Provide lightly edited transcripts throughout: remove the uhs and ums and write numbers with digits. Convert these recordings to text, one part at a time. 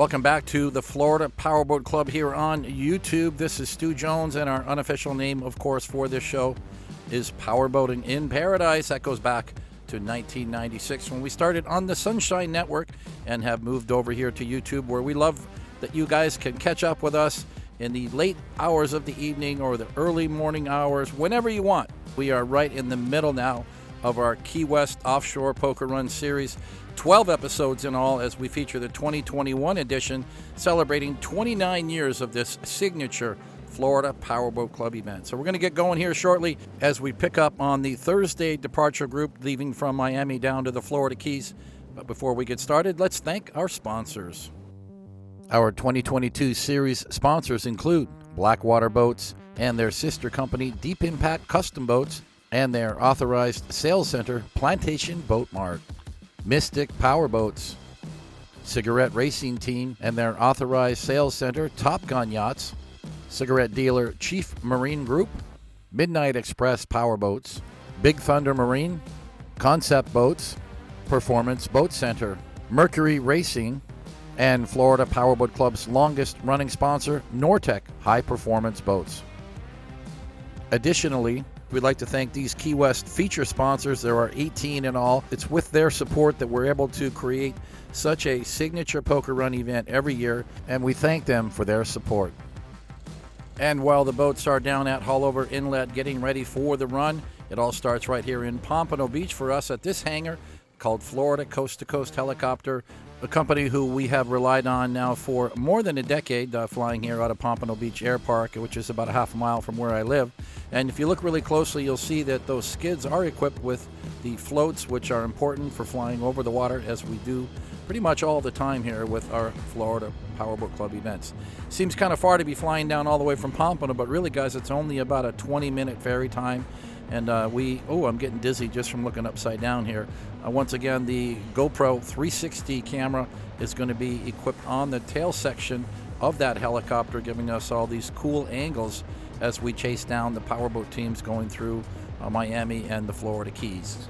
Welcome back to the Florida Powerboat Club here on YouTube. This is Stu Jones, and our unofficial name, of course, for this show is Powerboating in Paradise. That goes back to 1996 when we started on the Sunshine Network and have moved over here to YouTube, where we love that you guys can catch up with us in the late hours of the evening or the early morning hours, whenever you want. We are right in the middle now of our Key West Offshore Poker Run series. 12 episodes in all as we feature the 2021 edition, celebrating 29 years of this signature Florida Powerboat Club event. So we're going to get going here shortly as we pick up on the Thursday departure group leaving from Miami down to the Florida Keys. But before we get started, let's thank our sponsors. Our 2022 series sponsors include Blackwater Boats and their sister company Deep Impact Custom Boats and their authorized sales center Plantation Boat Mart. Mystic Powerboats, Cigarette Racing Team and their authorized sales center Top Gun Yachts, cigarette dealer Chief Marine Group, Midnight Express Powerboats, Big Thunder Marine, Concept Boats, Performance Boat Center, Mercury Racing, and Florida Powerboat Club's longest running sponsor, Nortec High Performance Boats. Additionally, we'd like to thank these Key West feature sponsors. There are 18 in all. It's with their support that we're able to create such a signature poker run event every year, and we thank them for their support. And while the boats are down at Haulover Inlet getting ready for the run, it all starts right here in Pompano Beach for us at this hangar called Florida Coast to Coast Helicopter, a company who we have relied on now for more than a decade, flying here out of Pompano Beach Air Park, which is about a half a mile from where I live. And if you look really closely, you'll see that those skids are equipped with the floats, which are important for flying over the water, as we do pretty much all the time here with our Florida Powerboat Club events. Seems kind of far to be flying down all the way from Pompano, but really, guys, it's only about a 20-minute ferry time. And I'm getting dizzy just from looking upside down here. Once again, the GoPro 360 camera is going to be equipped on the tail section of that helicopter, giving us all these cool angles as we chase down the powerboat teams going through Miami and the Florida Keys.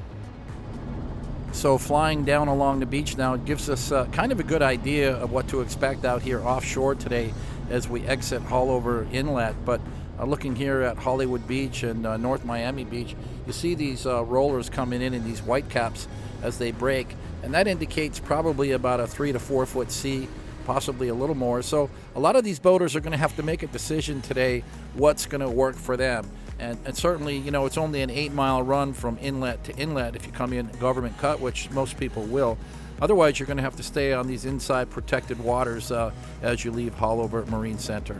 So flying down along the beach now, it gives us kind of a good idea of what to expect out here offshore today as we exit Haulover Inlet. But looking here at Hollywood Beach and North Miami Beach, you see these rollers coming in these white caps as they break, and that indicates probably about a 3 to 4 foot sea, possibly a little more. So a lot of these boaters are going to have to make a decision today what's going to work for them. And certainly, it's only an 8-mile run from inlet to inlet if you come in government cut, which most people will. Otherwise, you're going to have to stay on these inside protected waters as you leave Haulover Marine Center.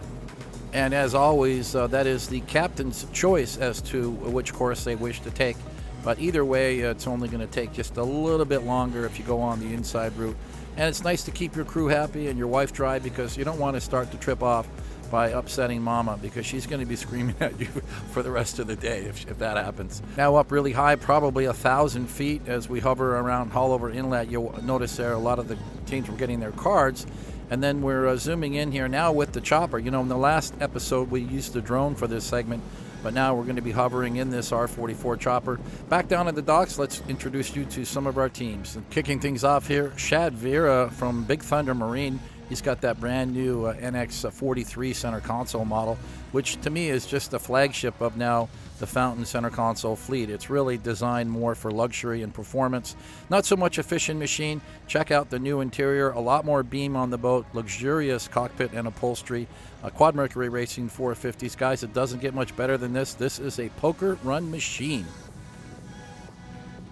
And as always, that is the captain's choice as to which course they wish to take. But either way, it's only going to take just a little bit longer if you go on the inside route. And it's nice to keep your crew happy and your wife dry, because you don't want to start the trip off by upsetting mama, because she's going to be screaming at you for the rest of the day if that happens. Now up really high, probably 1,000 feet as we hover around Haulover Inlet. You'll notice there a lot of the teams were getting their cards. And then we're zooming in here now with the chopper. In the last episode we used the drone for this segment, but now we're going to be hovering in this R44 chopper. Back down at the docks, let's introduce you to some of our teams. And kicking things off here, Shad Vera from Big Thunder Marine. He's got that brand new NX43 center console model, which to me is just the flagship of now the Fountain center console fleet. It's really designed more for luxury and performance. Not so much a fishing machine. Check out the new interior, a lot more beam on the boat, luxurious cockpit and upholstery, Quad Mercury Racing 450s. Guys, it doesn't get much better than this. This is a poker run machine.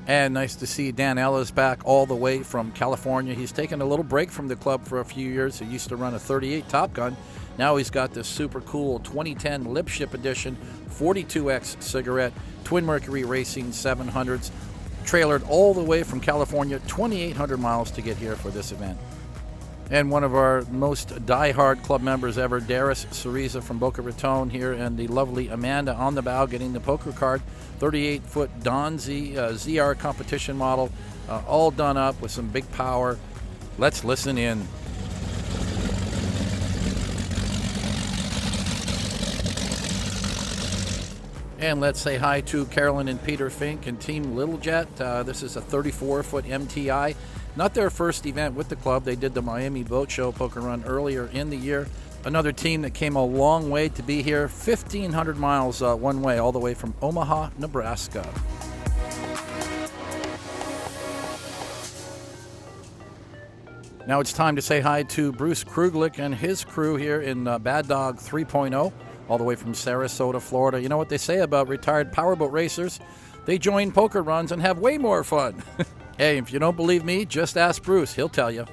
And nice to see Dan Ellis back all the way from California. He's taken a little break from the club for a few years. He used to run a 38 Top Gun. Now he's got this super cool 2010 Lipship Edition 42X cigarette, Twin Mercury Racing 700s, trailered all the way from California, 2,800 miles to get here for this event. And one of our most die-hard club members ever, Darius Cereza from Boca Raton here, and the lovely Amanda on the bow getting the poker card, 38-foot Donzi ZR competition model, all done up with some big power. Let's listen in. And let's say hi to Carolyn and Peter Fink and Team Lil Jet. This is a 34-foot MTI. Not their first event with the club. They did the Miami Boat Show poker run earlier in the year. Another team that came a long way to be here, 1,500 miles one way, all the way from Omaha, Nebraska. Now it's time to say hi to Bruce Kruglich and his crew here in Bad Dog 3.0, all the way from Sarasota, Florida. You know what they say about retired powerboat racers? They join poker runs and have way more fun. Hey, if you don't believe me, just ask Bruce. He'll tell you.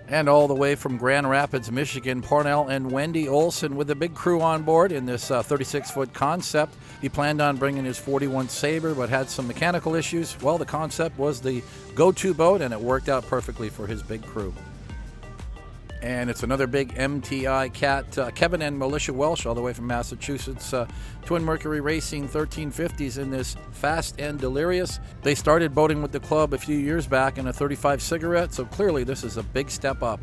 And all the way from Grand Rapids, Michigan, Parnell and Wendy Olson with a big crew on board in this 36-foot concept. He planned on bringing his 41 Sabre, but had some mechanical issues. Well, the concept was the go-to boat, and it worked out perfectly for his big crew. And it's another big MTI cat, Kevin and Militia Welsh, all the way from Massachusetts. Twin Mercury Racing 1350s in this Fast and Delirious. They started boating with the club a few years back in a 35 Cigarette, so clearly this is a big step up.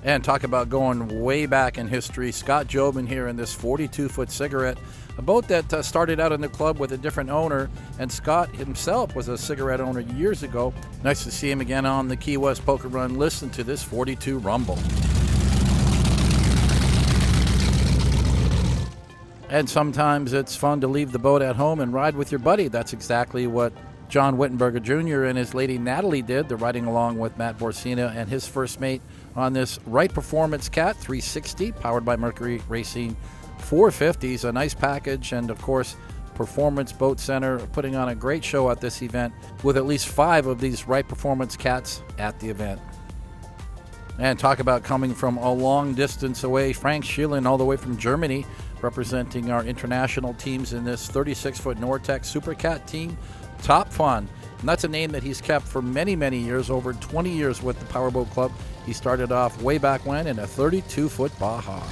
And talk about going way back in history. Scott Jobin here in this 42-foot Cigarette, a boat that started out in the club with a different owner, and Scott himself was a Cigarette owner years ago. Nice to see him again on the Key West Poker Run. Listen to this 42 rumble. And sometimes it's fun to leave the boat at home and ride with your buddy. That's exactly what John Wittenberger Jr. and his lady Natalie did. They're riding along with Matt Borsina and his first mate on this Wright Performance Cat 360, powered by Mercury Racing 450s. A nice package, and of course, Performance Boat Center putting on a great show at this event with at least 5 of these Wright Performance Cats at the event. And talk about coming from a long distance away, Frank Scheelen all the way from Germany, representing our international teams in this 36-foot Nortec Super Cat team. Top Fun. And that's a name that he's kept for many, many years, over 20 years with the Powerboat Club. He started off way back when in a 32-foot Baja.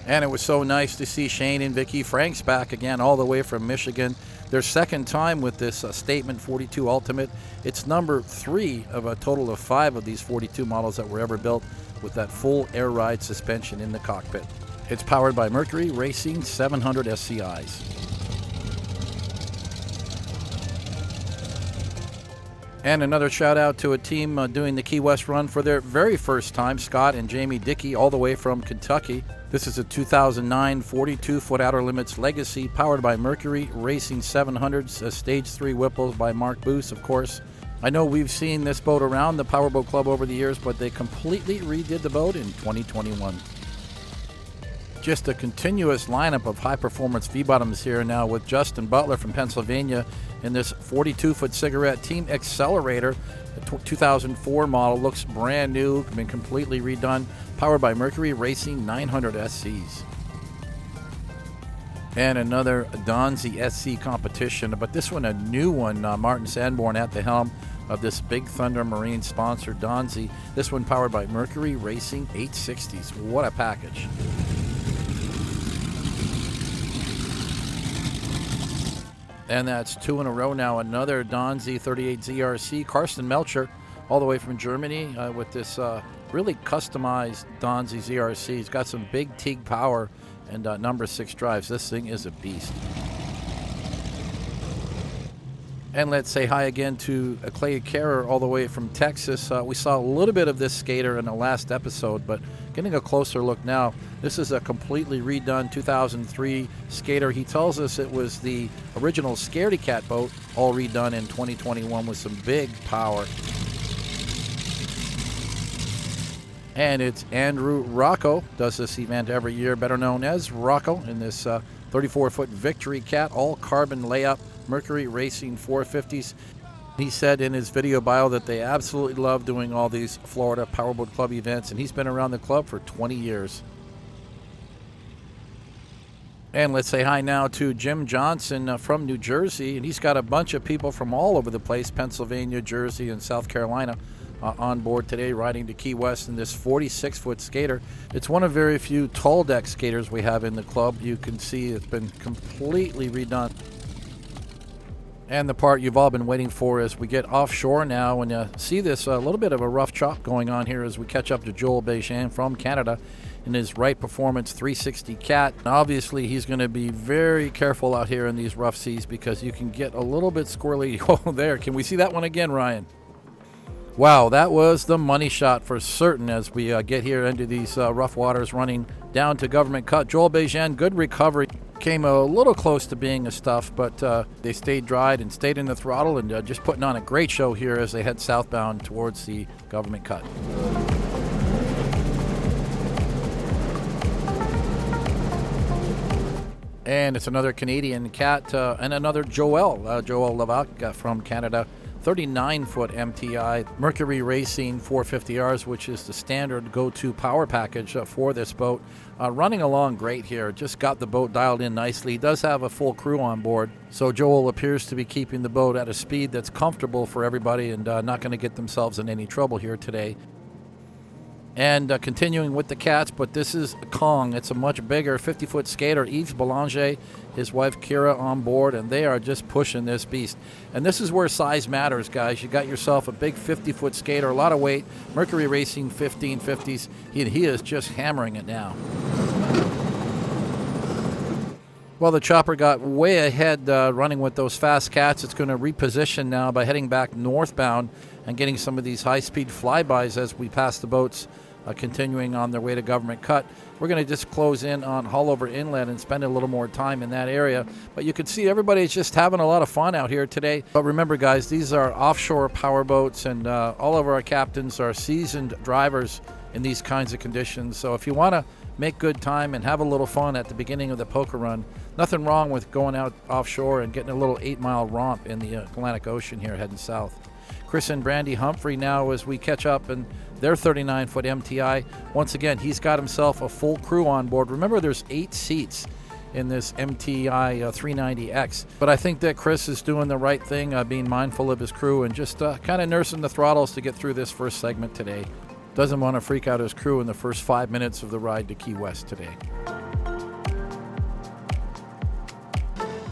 And it was so nice to see Shane and Vicky Franks back again, all the way from Michigan. Their second time with this Statement 42 Ultimate. It's number 3 of a total of 5 of these 42 models that were ever built with that full air ride suspension in the cockpit. It's powered by Mercury Racing 700 SCIs. And another shout out to a team doing the Key West run for their very first time, Scott and Jamie Dickey, all the way from Kentucky. This is a 2009 42-foot Outerlimits Legacy, powered by Mercury Racing 700s, a Stage 3 Whipples by Mark Boos, of course. I know we've seen this boat around the Powerboat Club over the years, but they completely redid the boat in 2021. Just a continuous lineup of high-performance V-bottoms here now with Justin Butler from Pennsylvania in this 42-foot Cigarette Team Xcelerator. The 2004 model, looks brand new, been completely redone, powered by Mercury Racing 900 SCs. And another Donzi SC competition, but this one a new one. Martin Sanborn at the helm of this Big Thunder Marine sponsored Donzi. This one powered by Mercury Racing 860s. What a package. And that's 2 in a row now. Another Donzi 38 ZRC. Karsten Melcher, all the way from Germany, with this really customized Donzi ZRC. He's got some big Teague power and number 6 drives. This thing is a beast. And let's say hi again to Clay Carrer, all the way from Texas. We saw a little bit of this skater in the last episode, but getting a closer look now, this is a completely redone 2003 skater. He tells us it was the original Scaredy Cat boat, all redone in 2021 with some big power. And it's Andrew Rocco, does this event every year, better known as Rocco, in this 34-foot Victory Cat, all carbon layup, Mercury Racing 450s. He said in his video bio that they absolutely love doing all these Florida Powerboat Club events, and he's been around the club for 20 years. And let's say hi now to Jim Johnson from New Jersey, and he's got a bunch of people from all over the place, Pennsylvania, Jersey, and South Carolina, on board today, riding to Key West in this 46-foot skater. It's one of very few tall deck skaters we have in the club. You can see it's been completely redone. And the part you've all been waiting for is we get offshore now and see this a little bit of a rough chop going on here as we catch up to Joel Boujee from Canada in his Wright Performance 360 Cat. And obviously, he's going to be very careful out here in these rough seas because you can get a little bit squirrely. Oh, there. Can we see that one again, Ryan? Wow, that was the money shot for certain as we get here into these rough waters running down to Government Cut. Joel Boujee, good recovery. Came a little close to being a stuff, but they stayed dried and stayed in the throttle and just putting on a great show here as they head southbound towards the Government Cut. And it's another Canadian cat and another Joel Levac from Canada. 39-foot MTI Mercury Racing 450Rs, which is the standard go-to power package for this boat. Running along great here. Just got the boat dialed in nicely. He does have a full crew on board, so Joel appears to be keeping the boat at a speed that's comfortable for everybody and not going to get themselves in any trouble here today. And continuing with the cats, but this is a Kong. It's a much bigger 50-foot skater, Yves Belanger, his wife Kira on board, and they are just pushing this beast. And this is where size matters, guys. You got yourself a big 50-foot skater, a lot of weight, Mercury Racing 1550s. He is just hammering it now. Well, the chopper got way ahead running with those fast cats. It's going to reposition now by heading back northbound and getting some of these high-speed flybys as we pass the boats continuing on their way to Government Cut. We're going to just close in on Haulover Inlet and spend a little more time in that area. But you can see everybody's just having a lot of fun out here today. But remember, guys, these are offshore power boats, and all of our captains are seasoned drivers in these kinds of conditions. So if you want to make good time and have a little fun at the beginning of the poker run, nothing wrong with going out offshore and getting a little 8-mile romp in the Atlantic Ocean here heading south. Chris and Brandy Humphrey now as we catch up in their 39-foot MTI. Once again, he's got himself a full crew on board. Remember, there's 8 seats in this MTI 390X. But I think that Chris is doing the right thing, being mindful of his crew and just kind of nursing the throttles to get through this first segment today. Doesn't want to freak out his crew in the first 5 minutes of the ride to Key West today.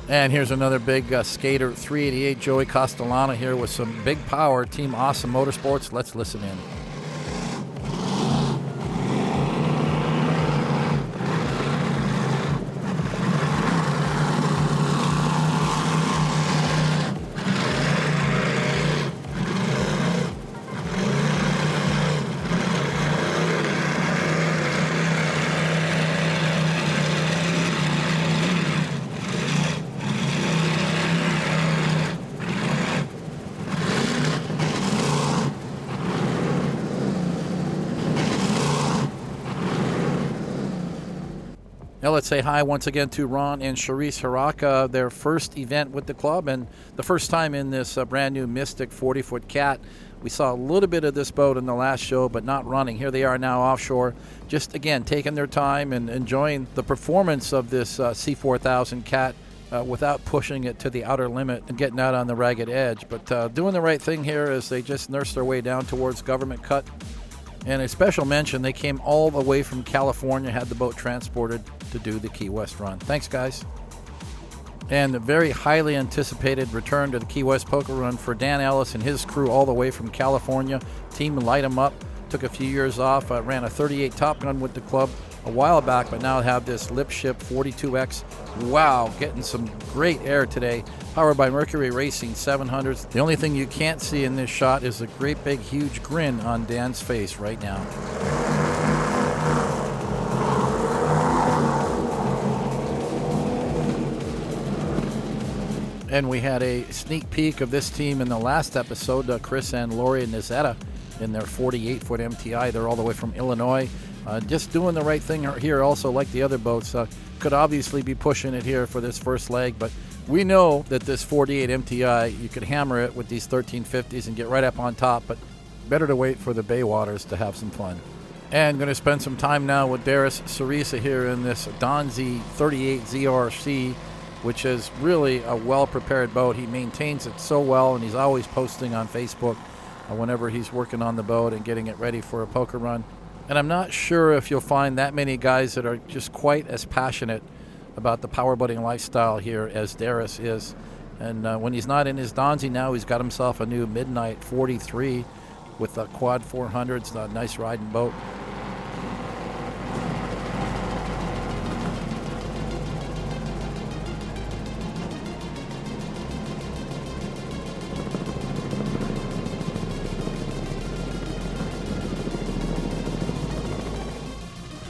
And here's another big skater, 388 Joey Castellano here with some big power, Team Awesome Motorsports. Let's listen in. Now let's say hi once again to Ron and Charisse Harraka, their first event with the club and the first time in this brand new Mystic 40-foot Cat. We saw a little bit of this boat in the last show, but not running. Here they are now offshore, just again taking their time and enjoying the performance of this C4000 Cat without pushing it to the outer limit and getting out on the ragged edge. But doing the right thing here as they just nurse their way down towards Government Cut. And a special mention, they came all the way from California, had the boat transported to do the Key West run. Thanks, guys. And a very highly anticipated return to the Key West poker run for Dan Ellis and his crew all the way from California. Team Light 'em Up took a few years off, ran a 38 Top Gun with the club a while back, but now have this Lip Ship 42X. Wow, getting some great air today. Powered by Mercury Racing 700s. The only thing you can't see in this shot is a great big huge grin on Dan's face right now. And we had a sneak peek of this team in the last episode, Chris and Lori Nizzetta in their 48-foot MTI. They're all the way from Illinois. Just doing the right thing here also, like the other boats. Could obviously be pushing it here for this first leg, but we know that this 48 MTI, you could hammer it with these 1350s and get right up on top, but better to wait for the bay waters to have some fun. And going to spend some time now with Darius Cerisa here in this Donzi 38 ZRC, which is really a well-prepared boat. He maintains it so well, and he's always posting on Facebook whenever he's working on the boat and getting it ready for a poker run. And I'm not sure if you'll find that many guys that are just quite as passionate about the powerboating lifestyle here as Darius is. And when he's not in his Donzi now, he's got himself a new Midnight 43 with a quad 400s, a nice riding boat.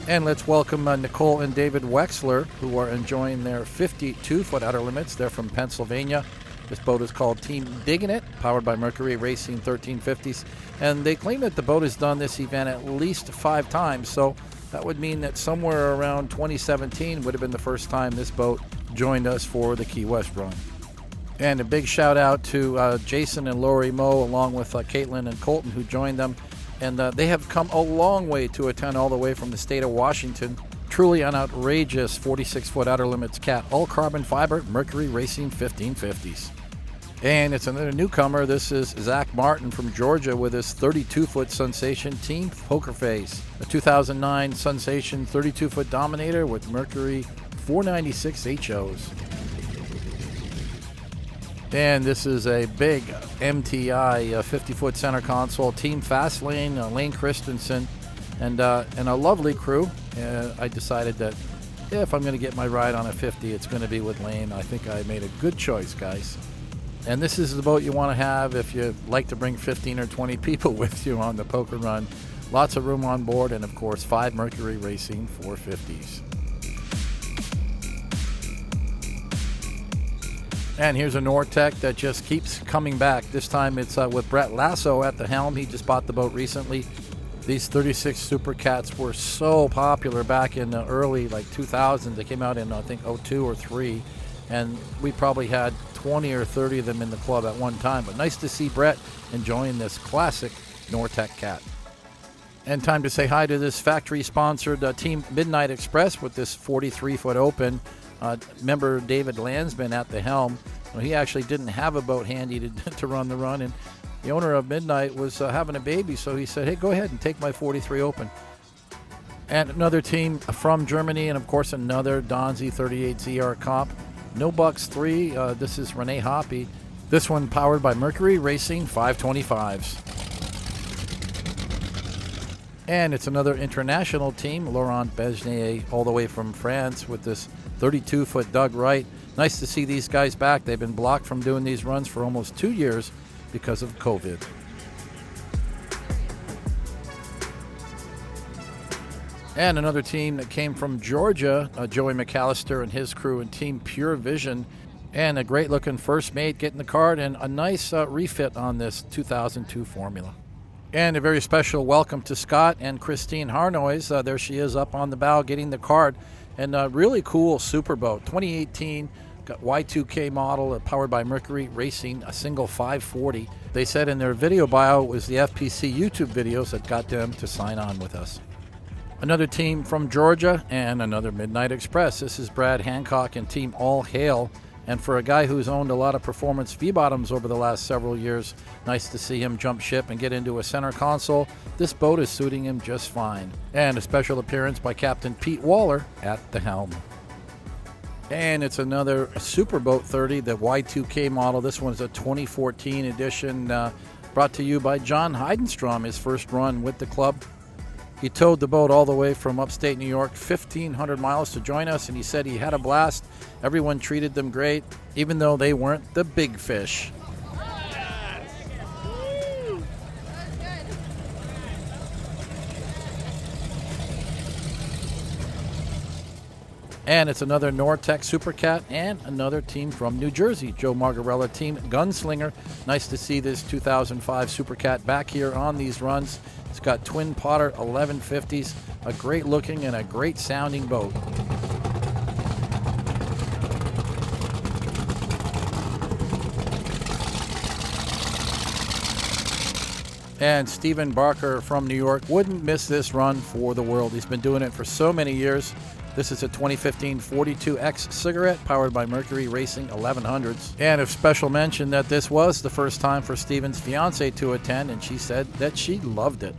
And let's welcome Nicole and David Wexler, who are enjoying their 52-foot Outerlimits. They're from Pennsylvania. This boat is called Team Diggin It, powered by Mercury Racing 1350s. And they claim that the boat has done this event at least 5 times. So that would mean that somewhere around 2017 would have been the first time this boat joined us for the Key West run. And a big shout out to Jason and Lori Moe, along with Caitlin and Colton, who joined them. And they have come a long way to attend all the way from the state of Washington. Truly an outrageous 46-foot Outerlimits cat, all carbon fiber, Mercury Racing 1550s. And it's another newcomer. This is Zach Martin from Georgia with his 32-foot Sunsation Team Poker Face. A 2009 Sunsation 32-foot Dominator with Mercury 496 HOs. And this is a big MTI 50-foot center console, Team Fastlane, Lane Christensen, and a lovely crew. I decided that if I'm going to get my ride on a 50, it's going to be with Lane. I think I made a good choice, guys. And this is the boat you want to have if you like to bring 15 or 20 people with you on the poker run. Lots of room on board, and of course 5 Mercury Racing 450s. And here's a Nortec that just keeps coming back. This time it's with Brett Lasso at the helm. He just bought the boat recently. These 36 Super Cats were so popular back in the early 2000s. They came out in I think 02 or 03, and we probably had 20 or 30 of them in the club at one time. But nice to see Brett enjoying this classic Nortec cat. And time to say hi to this factory-sponsored Team Midnight Express with this 43-foot open. Member David Landsman at the helm. Well, he actually didn't have a boat handy to run the run, and the owner of Midnight was having a baby, so he said, hey, go ahead and take my 43 open. And another team from Germany, and of course another Donzi 38 ZR comp. No Bucks 3, this is Renee Hoppy. This one powered by Mercury Racing 525s. And it's another international team, Laurent Besnier, all the way from France with this 32-foot Doug Wright. Nice to see these guys back. They've been blocked from doing these runs for almost 2 years because of COVID. And another team that came from Georgia, Joey McAllister and his crew, and Team Pure Vision. And a great-looking first mate getting the card, and a nice refit on this 2002 Formula. And a very special welcome to Scott and Christine Harnois. There she is up on the bow getting the card. And a really cool Superboat, 2018, got Y2K model, powered by Mercury Racing, a single 540. They said in their video bio it was the FPC YouTube videos that got them to sign on with us. Another team from Georgia and another Midnight Express. This is Brad Hancock and Team All Hail. And for a guy who's owned a lot of performance V-bottoms over the last several years, nice to see him jump ship and get into a center console. This boat is suiting him just fine. And a special appearance by Captain Pete Waller at the helm. And it's another Superboat 30, the Y2K model. This one's a 2014 edition, brought to you by John Heidenstrom, his first run with the club. He towed the boat all the way from upstate New York, 1,500 miles to join us, and he said he had a blast. Everyone treated them great, even though they weren't the big fish. And it's another Nortec Supercat and another team from New Jersey, Joe Margarella Team Gunslinger. Nice to see this 2005 Supercat back here on these runs. It's got twin Potter 1150s, a great looking and a great sounding boat. And Stephen Barker from New York wouldn't miss this run for the world. He's been doing it for so many years. This is a 2015 42 Xcelerator powered by Mercury Racing 1100s. And a special mention that this was the first time for Steven's fiance to attend, and she said that she loved it.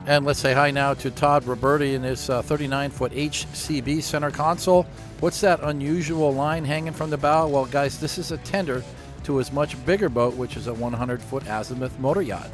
And let's say hi now to Todd Roberti in his 39-foot HCB center console. What's that unusual line hanging from the bow? Well, guys, this is a tender to his much bigger boat, which is a 100-foot azimuth motor yacht.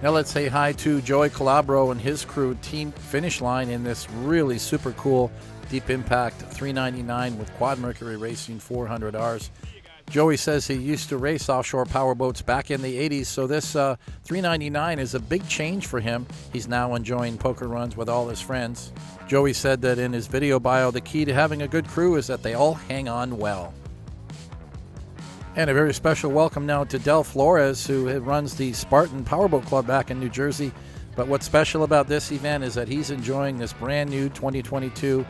Now let's say hi to Joey Calabro and his crew, Team Finish Line, in this really super cool Deep Impact 399 with Quad Mercury Racing 400Rs. Joey says he used to race offshore powerboats back in the 80s, so this 399 is a big change for him. He's now enjoying poker runs with all his friends. Joey said that in his video bio, the key to having a good crew is that they all hang on well. And a very special welcome now to Del Flores, who runs the Spartan Powerboat Club back in New Jersey. But what's special about this event is that he's enjoying this brand new 2022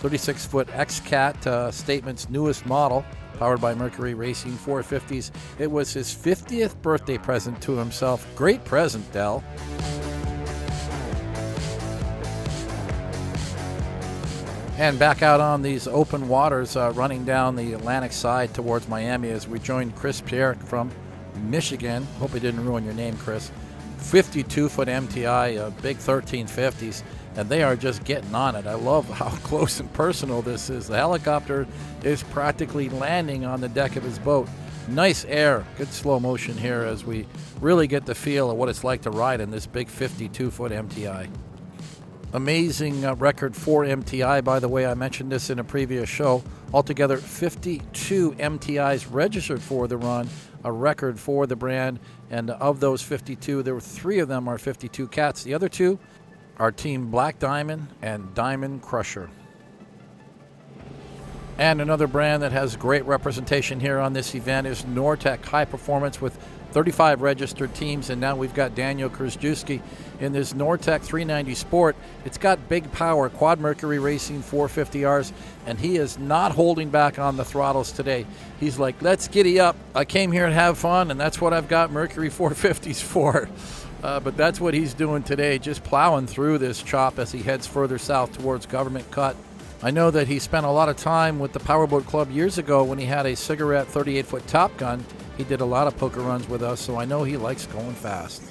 36-foot X-Cat, Statement's newest model, powered by Mercury Racing 450s. It was his 50th birthday present to himself. Great present, Del. And back out on these open waters, running down the Atlantic side towards Miami as we join Chris Pierre from Michigan. Hope I didn't ruin your name, Chris. 52-foot MTI, big 1350s, and they are just getting on it. I love how close and personal this is. The helicopter is practically landing on the deck of his boat. Nice air, good slow motion here as we really get the feel of what it's like to ride in this big 52-foot MTI. Amazing record for MTI, by the way. I mentioned this in a previous show. Altogether, 52 MTIs registered for the run, a record for the brand. And of those 52, there were 3 of them are 52 cats. The other 2 are Team Black Diamond and Diamond Crusher. And another brand that has great representation here on this event is Nortec High Performance with 35 registered teams, and now we've got Daniel Krzyzewski in this Nortec 390 Sport. It's got big power, Quad Mercury Racing 450Rs, and he is not holding back on the throttles today. He's like, let's giddy up. I came here to have fun, and that's what I've got Mercury 450s for. But that's what he's doing today, just plowing through this chop as he heads further south towards Government Cut. I know that he spent a lot of time with the Powerboat Club years ago when he had a cigarette 38-foot Top Gun. He did a lot of poker runs with us, so I know he likes going fast.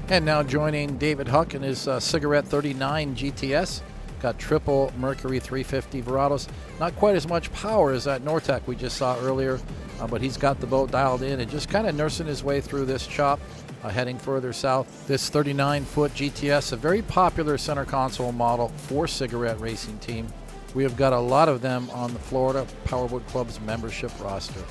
And now joining David Huck in his cigarette 39 GTS. Got triple Mercury 350 Verados. Not quite as much power as that Nortec we just saw earlier, but he's got the boat dialed in and just kind of nursing his way through this chop, heading further south. This 39-foot GTS, a very popular center console model for cigarette racing team. We have got a lot of them on the Florida Powerboat Club's membership roster.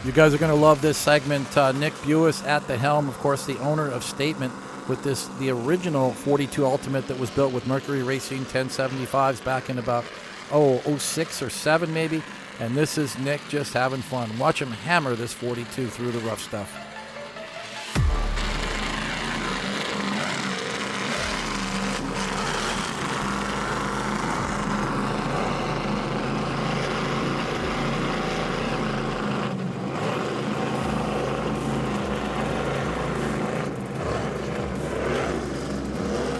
You guys are going to love this segment. Nick Buis at the helm, of course, the owner of Statement, with the original 42 Ultimate that was built with Mercury Racing 1075s back in about 06 or 7 maybe. And this is Nick just having fun. Watch him hammer this 42 through the rough stuff.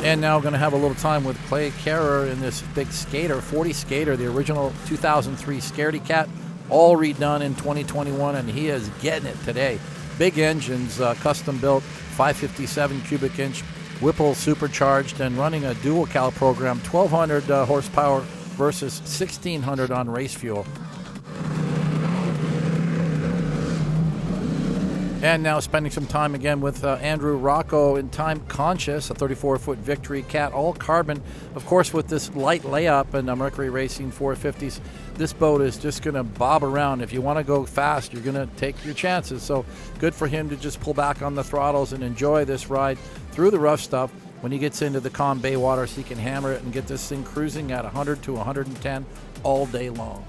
And now going to have a little time with Clay Carrer in this big Skater, 40 Skater, the original 2003 Scaredy Cat, all redone in 2021, and he is getting it today. Big engines, custom built, 557 cubic inch, Whipple supercharged, and running a dual cal program, 1,200 horsepower versus 1,600 on race fuel. And now spending some time again with Andrew Rocco in Time Conscious, a 34-foot Victory Cat, all carbon. Of course, with this light layup and Mercury Racing 450s, this boat is just going to bob around. If you want to go fast, you're going to take your chances. So good for him to just pull back on the throttles and enjoy this ride through the rough stuff. When he gets into the Calm Bay waters, he can hammer it and get this thing cruising at 100 to 110 all day long.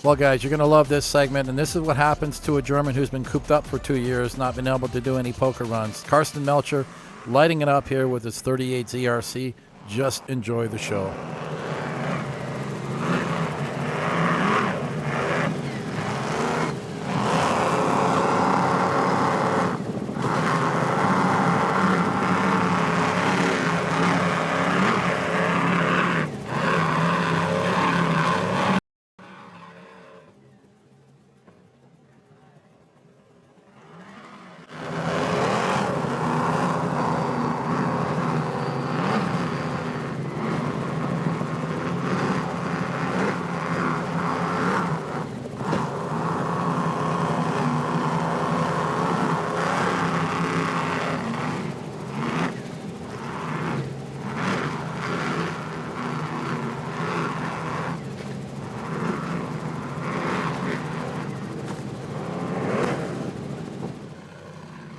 Well, guys, you're going to love this segment, and this is what happens to a German who's been cooped up for 2 years, not been able to do any poker runs. Carsten Melcher lighting it up here with his 38 ZRC. Just enjoy the show.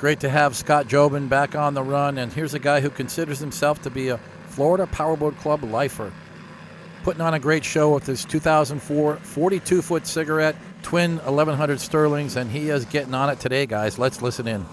Great to have Scott Jobin back on the run, and here's a guy who considers himself to be a Florida Powerboat Club lifer. Putting on a great show with his 2004 42-foot cigarette, twin 1100 Sterlings, and he is getting on it today, guys. Let's listen in.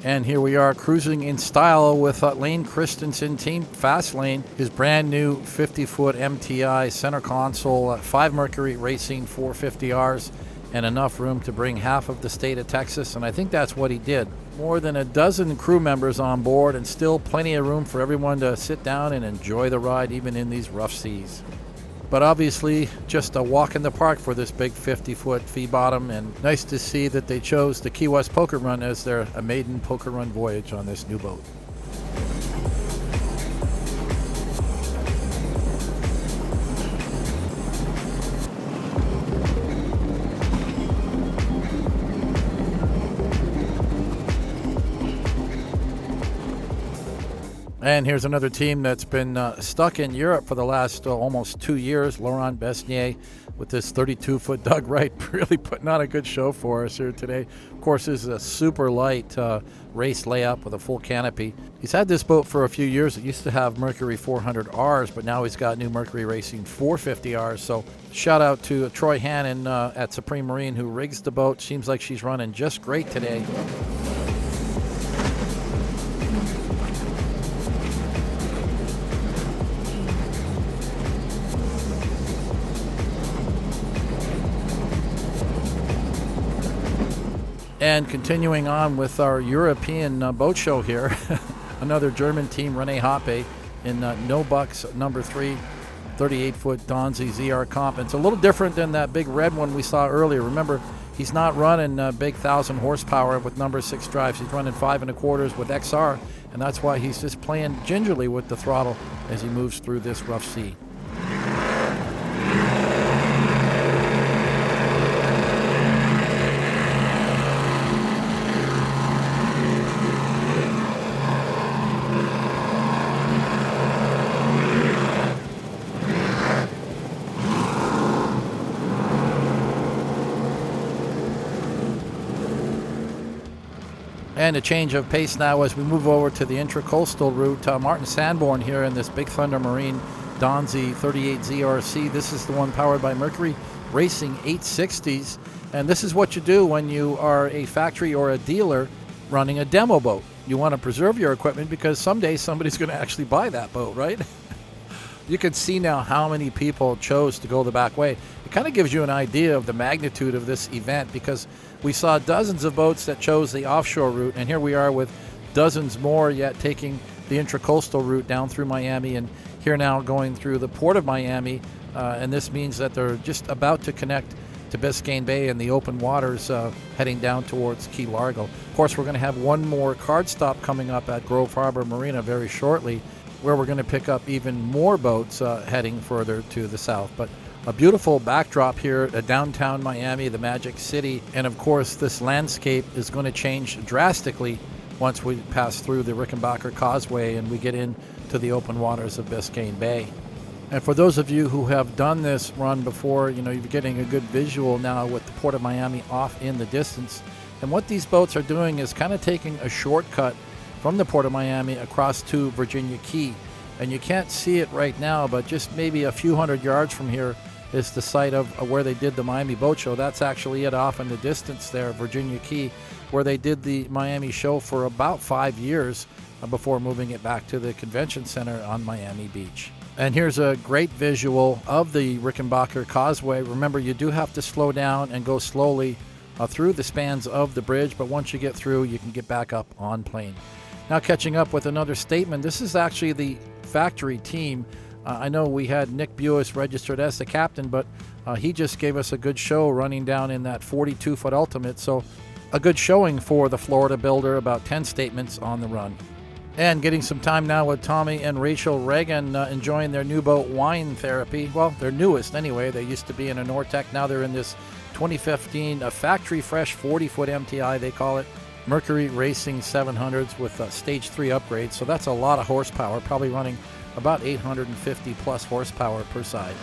And here we are cruising in style with Lane Christensen, Team Fastlane, his brand new 50-foot MTI center console, 5 Mercury Racing 450Rs, and enough room to bring half of the state of Texas, and I think that's what he did. More than a dozen crew members on board, and still plenty of room for everyone to sit down and enjoy the ride, even in these rough seas. But obviously, just a walk in the park for this big 50-foot fee bottom, and nice to see that they chose the Key West Poker Run as their maiden poker run voyage on this new boat. And here's another team that's been stuck in Europe for the last almost 2 years. Laurent Besnier with this 32-foot Doug Wright, really putting on a good show for us here today. Of course, this is a super light race layup with a full canopy. He's had this boat for a few years. It used to have Mercury 400Rs, but now he's got new Mercury Racing 450Rs. So shout out to Troy Hannon at Supreme Marine, who rigs the boat. Seems like she's running just great today. And continuing on with our European boat show here, another German team, Rene Hoppe, in No Bucks number 3, 38-foot Donzi ZRC comp. It's a little different than that big red one we saw earlier. Remember, he's not running big 1,000 horsepower with number 6 drives. He's running 5 1/4 with XR, and that's why he's just playing gingerly with the throttle as he moves through this rough sea. And a change of pace now as we move over to the intracoastal route. Martin Sanborn here in this Big Thunder Marine Donzi 38 ZRC. This is the one powered by Mercury Racing 860s. And this is what you do when you are a factory or a dealer running a demo boat. You want to preserve your equipment because someday somebody's going to actually buy that boat, right? You can see now how many people chose to go the back way. It kind of gives you an idea of the magnitude of this event because we saw dozens of boats that chose the offshore route, and here we are with dozens more yet taking the intracoastal route down through Miami, and here now going through the port of Miami, and this means that they're just about to connect to Biscayne Bay and the open waters heading down towards Key Largo. Of course, we're going to have one more card stop coming up at Grove Harbor Marina very shortly, where we're going to pick up even more boats heading further to the south. But a beautiful backdrop here at downtown Miami, the Magic City. And of course, this landscape is going to change drastically once we pass through the Rickenbacker Causeway and we get into the open waters of Biscayne Bay. And for those of you who have done this run before, you know, you're getting a good visual now with the Port of Miami off in the distance. And what these boats are doing is kind of taking a shortcut from the Port of Miami across to Virginia Key. And you can't see it right now, but just maybe a few hundred yards from here is the site of where they did the Miami Boat Show. That's actually it off in the distance there, Virginia Key, where they did the Miami show for about 5 years before moving it back to the convention center on Miami Beach. And here's a great visual of the Rickenbacker Causeway. Remember, you do have to slow down and go slowly through the spans of the bridge, but once you get through, you can get back up on plane. Now catching up with another statement. This is actually the factory team. I know we had Nick Buis registered as the captain, but he just gave us a good show running down in that 42-foot ultimate. So a good showing for the Florida builder, about 10 statements on the run. And getting some time now with Tommy and Rachel Reagan enjoying their new boat, Whine Therapy. Well, their newest anyway. They used to be in a Nortec. Now they're in this 2015 factory fresh 40-foot MTI, they call it. Mercury Racing 700s with stage 3 upgrades. So that's a lot of horsepower, probably running about 850 plus horsepower per side.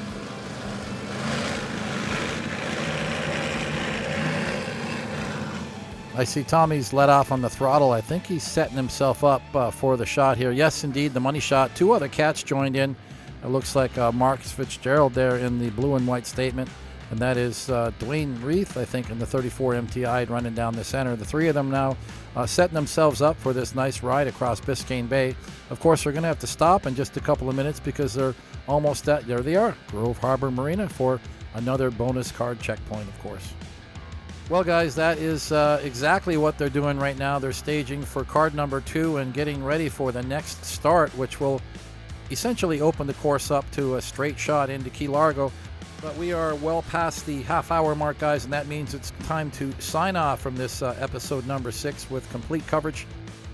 I see Tommy's let off on the throttle. I think he's setting himself up for the shot here. Yes, indeed, the money shot. 2 other cats joined in. It looks like Marcus Fitzgerald there in the blue and white statement. And that is Dwayne Reith, I think, in the 34 MTI running down the center. The 3 of them now setting themselves up for this nice ride across Biscayne Bay. Of course, they're going to have to stop in just a couple of minutes because they're almost at, there they are, Grove Harbor Marina for another bonus card checkpoint, of course. Well, guys, that is exactly what they're doing right now. They're staging for card number 2 and getting ready for the next start, which will essentially open the course up to a straight shot into Key Largo. But we are well past the half-hour mark, guys, and that means it's time to sign off from this episode number 6 with complete coverage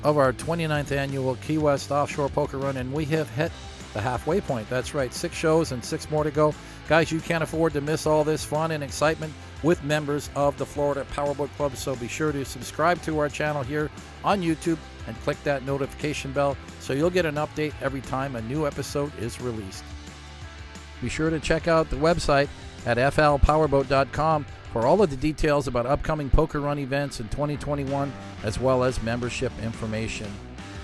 of our 29th annual Key West Offshore Poker Run, and we have hit the halfway point. That's right, 6 shows and 6 more to go. Guys, you can't afford to miss all this fun and excitement with members of the Florida Powerboat Club, so be sure to subscribe to our channel here on YouTube and click that notification bell so you'll get an update every time a new episode is released. Be sure to check out the website at flpowerboat.com for all of the details about upcoming poker run events in 2021, as well as membership information.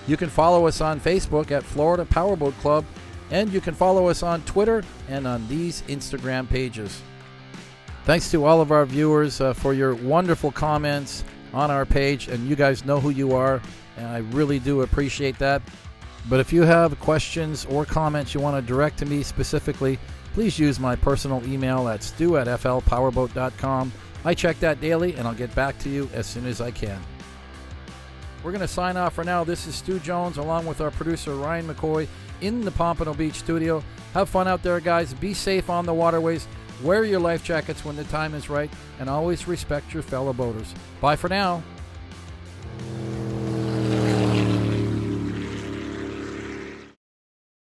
You can follow us on Facebook at Florida Powerboat Club, and you can follow us on Twitter and on these Instagram pages. Thanks to all of our viewers for your wonderful comments on our page, and you guys know who you are, and I really do appreciate that. But if you have questions or comments you want to direct to me specifically, please use my personal email at stu@flpowerboat.com. I check that daily, and I'll get back to you as soon as I can. We're going to sign off for now. This is Stu Jones along with our producer Ryan McCoy in the Pompano Beach studio. Have fun out there, guys. Be safe on the waterways. Wear your life jackets when the time is right, and always respect your fellow boaters. Bye for now.